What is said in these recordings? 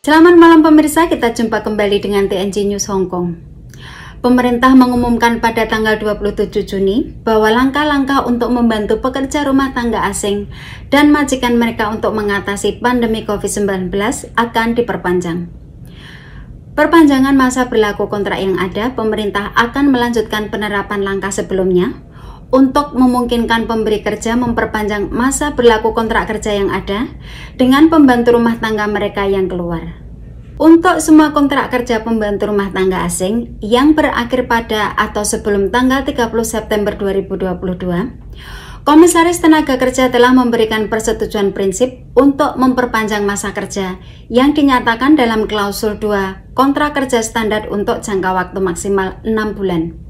Selamat malam pemirsa, kita jumpa kembali dengan TNG News Hong Kong. Pemerintah mengumumkan pada tanggal 27 Juni bahwa langkah-langkah untuk membantu pekerja rumah tangga asing dan majikan mereka untuk mengatasi pandemi COVID-19 akan diperpanjang. Perpanjangan masa berlaku kontrak yang ada, pemerintah akan melanjutkan penerapan langkah sebelumnya untuk memungkinkan pemberi kerja memperpanjang masa berlaku kontrak kerja yang ada dengan pembantu rumah tangga mereka yang keluar. Untuk semua kontrak kerja pembantu rumah tangga asing yang berakhir pada atau sebelum tanggal 30 September 2022, Komisaris Tenaga Kerja telah memberikan persetujuan prinsip untuk memperpanjang masa kerja yang dinyatakan dalam klausul 2 kontrak kerja standar untuk jangka waktu maksimal 6 bulan.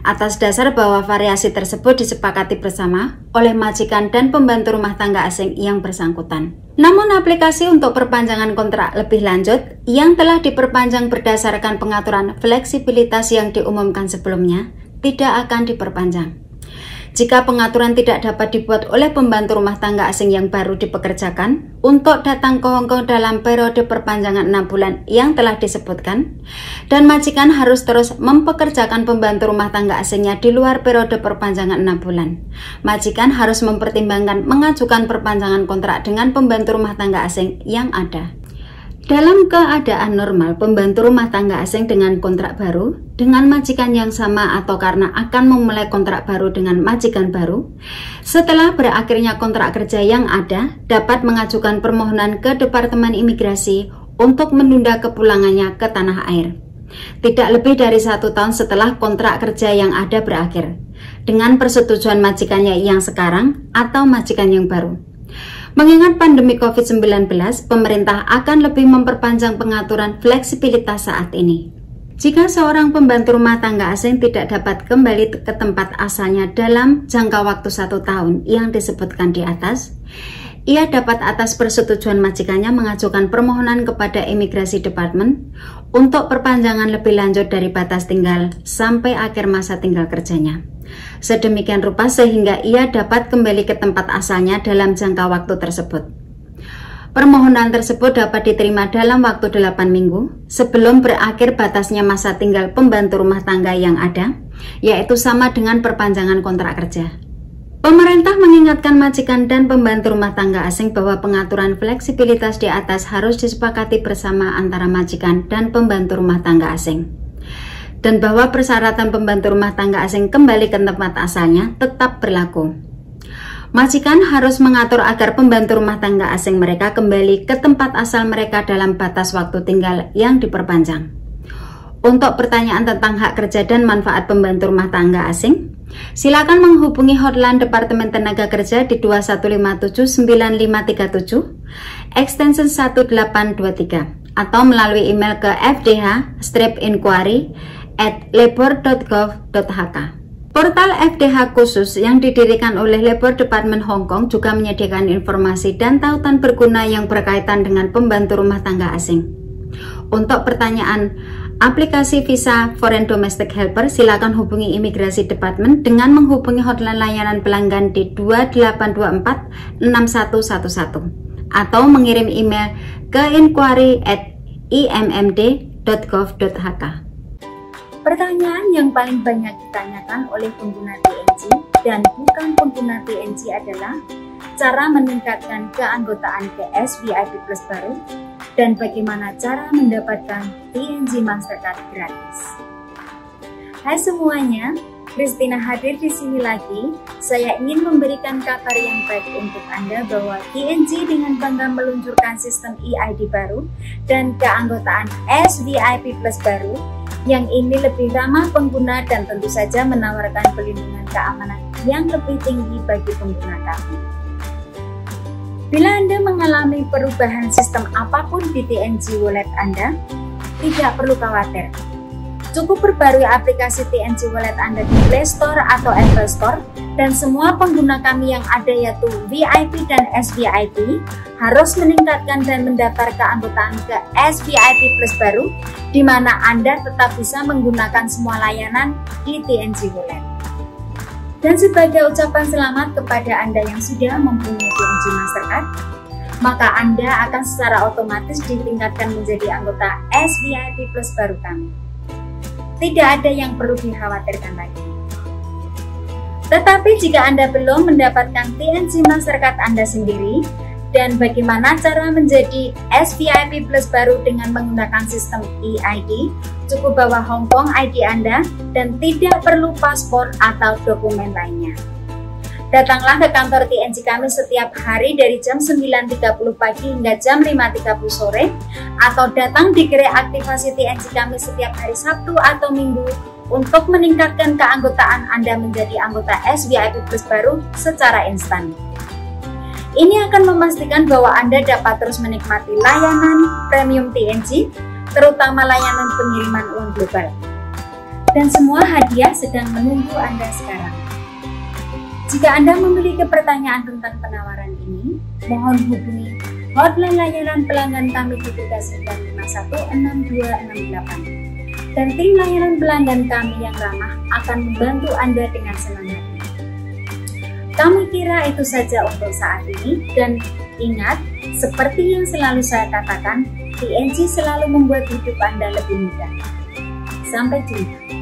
Atas dasar bahwa variasi tersebut disepakati bersama oleh majikan dan pembantu rumah tangga asing yang bersangkutan. Namun aplikasi untuk perpanjangan kontrak lebih lanjut yang telah diperpanjang berdasarkan pengaturan fleksibilitas yang diumumkan sebelumnya tidak akan diperpanjang. Jika pengaturan tidak dapat dibuat oleh pembantu rumah tangga asing yang baru dipekerjakan untuk datang ke Hong Kong dalam periode perpanjangan 6 bulan yang telah disebutkan, dan majikan harus terus mempekerjakan pembantu rumah tangga asingnya di luar periode perpanjangan 6 bulan, majikan harus mempertimbangkan mengajukan perpanjangan kontrak dengan pembantu rumah tangga asing yang ada. Dalam keadaan normal, pembantu rumah tangga asing dengan kontrak baru dengan majikan yang sama atau karena akan memulai kontrak baru dengan majikan baru, setelah berakhirnya kontrak kerja yang ada, dapat mengajukan permohonan ke Departemen Imigrasi untuk menunda kepulangannya ke tanah air. Tidak lebih dari 1 tahun setelah kontrak kerja yang ada berakhir, dengan persetujuan majikannya yang sekarang atau majikan yang baru. Mengingat pandemi COVID-19, pemerintah akan lebih memperpanjang pengaturan fleksibilitas saat ini. Jika seorang pembantu rumah tangga asing tidak dapat kembali ke tempat asalnya dalam jangka waktu 1 tahun yang disebutkan di atas, ia dapat atas persetujuan majikannya mengajukan permohonan kepada Imigrasi Department untuk perpanjangan lebih lanjut dari batas tinggal sampai akhir masa tinggal kerjanya. Sedemikian rupa sehingga ia dapat kembali ke tempat asalnya dalam jangka waktu tersebut. Permohonan tersebut dapat diterima dalam waktu 8 minggu sebelum berakhir batasnya masa tinggal pembantu rumah tangga yang ada, yaitu sama dengan perpanjangan kontrak kerja. Pemerintah mengingatkan majikan dan pembantu rumah tangga asing bahwa pengaturan fleksibilitas di atas harus disepakati bersama antara majikan dan pembantu rumah tangga asing, dan bahwa persyaratan pembantu rumah tangga asing kembali ke tempat asalnya tetap berlaku. Majikan harus mengatur agar pembantu rumah tangga asing mereka kembali ke tempat asal mereka dalam batas waktu tinggal yang diperpanjang. Untuk pertanyaan tentang hak kerja dan manfaat pembantu rumah tangga asing, silakan menghubungi hotline Departemen Tenaga Kerja di 21579537 extension 1823 atau melalui email ke fdh-inquiry@labor.gov.hk. Portal FDH khusus yang didirikan oleh Labor Department Hong Kong juga menyediakan informasi dan tautan berguna yang berkaitan dengan pembantu rumah tangga asing. Untuk pertanyaan aplikasi visa Foreign Domestic Helper, silakan hubungi Imigrasi Department dengan menghubungi hotline layanan pelanggan di 2824-6111 atau mengirim email ke inquiry@immd.gov.hk. Pertanyaan yang paling banyak ditanyakan oleh pengguna TNG dan bukan pengguna TNG adalah cara meningkatkan keanggotaan ke SVIP Plus baru dan bagaimana cara mendapatkan TNG Mastercard gratis. Hai semuanya, Christina hadir di sini lagi. Saya ingin memberikan kabar yang baik untuk Anda bahwa TNG dengan bangga meluncurkan sistem EID baru dan keanggotaan SVIP Plus baru yang ini lebih ramah pengguna dan tentu saja menawarkan pelindungan keamanan yang lebih tinggi bagi pengguna kami. Bila Anda mengalami perubahan sistem apapun di TNG Wallet Anda, tidak perlu khawatir. Cukup perbarui aplikasi TNG Wallet Anda di Play Store atau Apple Store, dan semua pengguna kami yang ada yaitu VIP dan SVIP harus meningkatkan dan mendaftar keanggotaan ke SVIP Plus baru, di mana Anda tetap bisa menggunakan semua layanan di TNG Wallet. Dan sebagai ucapan selamat kepada Anda yang sudah mempunyai TNG Mastercard, maka Anda akan secara otomatis ditingkatkan menjadi anggota SVIP Plus baru kami. Tidak ada yang perlu dikhawatirkan lagi. Tetapi jika Anda belum mendapatkan TNC Mastercard Anda sendiri, dan bagaimana cara menjadi SVIP Plus baru dengan menggunakan sistem eID, cukup bawa Hong Kong ID Anda dan tidak perlu paspor atau dokumen lainnya. Datanglah ke kantor TNC kami setiap hari dari jam 9.30 pagi hingga jam 5.30 sore, atau datang di gerai aktivasi TNC kami setiap hari Sabtu atau Minggu untuk meningkatkan keanggotaan Anda menjadi anggota SVIP Plus baru secara instan. Ini akan memastikan bahwa Anda dapat terus menikmati layanan premium TNC, terutama layanan pengiriman uang global. Dan semua hadiah sedang menunggu Anda sekarang. Jika Anda memiliki pertanyaan tentang penawaran ini, mohon hubungi hotline layanan pelanggan kami di 39516268. Dan tim layanan pelanggan kami yang ramah akan membantu Anda dengan senang hati. Kami kira itu saja untuk saat ini, dan ingat, seperti yang selalu saya katakan, TNC selalu membuat hidup Anda lebih mudah. Sampai jumpa.